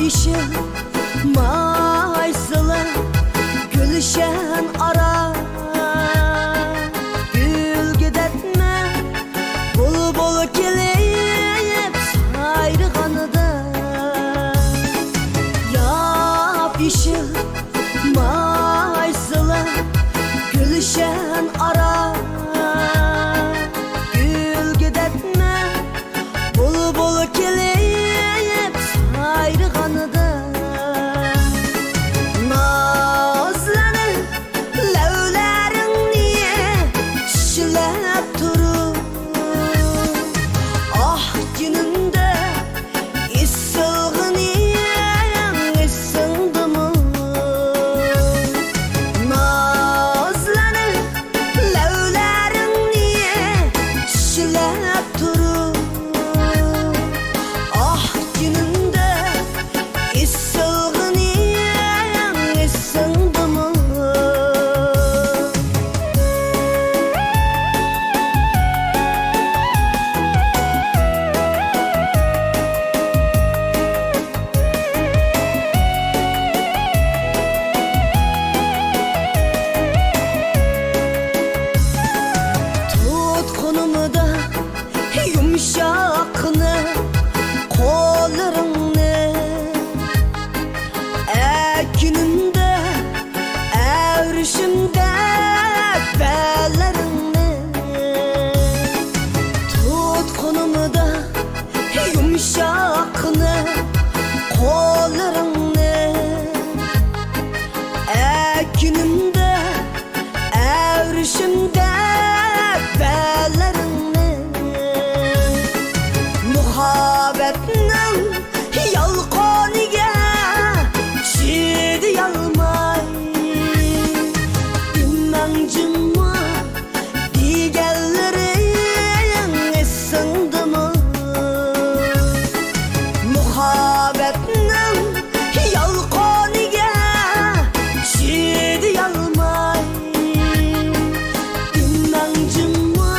yeşil maysılı gülşen ara, gül gidetme bulbul gelip sayrıganıda. Yap yeşil maysılı gülşen ara, gül gidetme bulbul gelip sayrıganıda. Nazlanıp levlerin niye şişilep durur? Ah gününde issilginiyen ısındı mı? Nazlanıp levlerin niye şişilep durur? Ah gününde issilginiyen ısındı mı? Tutkunumu da yumuşakını kollarını, günümde evrişimde bellerini. Tutkunumu da yumuşakını kollarını, günümde evrişimde bellerini. Muhabbetinin yalqoniga chidayolmay bilmangcimma deganlaring esingdimi? Muhabbetinin yalqoniga chidayolmay bilmangcimma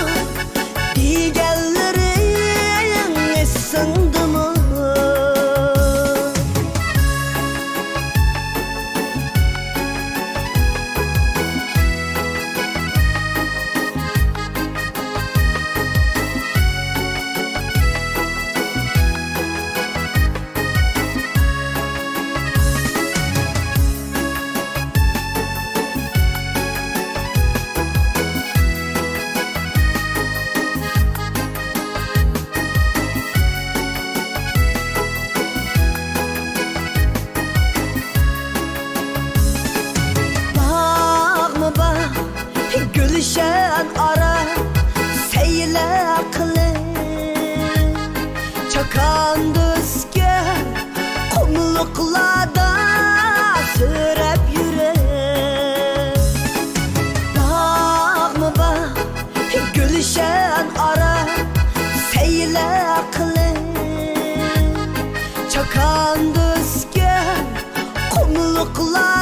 deganlaring esingdimi? Gülşen ara seyle kılın, çakan düzge kumluklarda sürep yürür. Bağ bağ gülşen ara seyle kılın, çakan düzge kumluklarda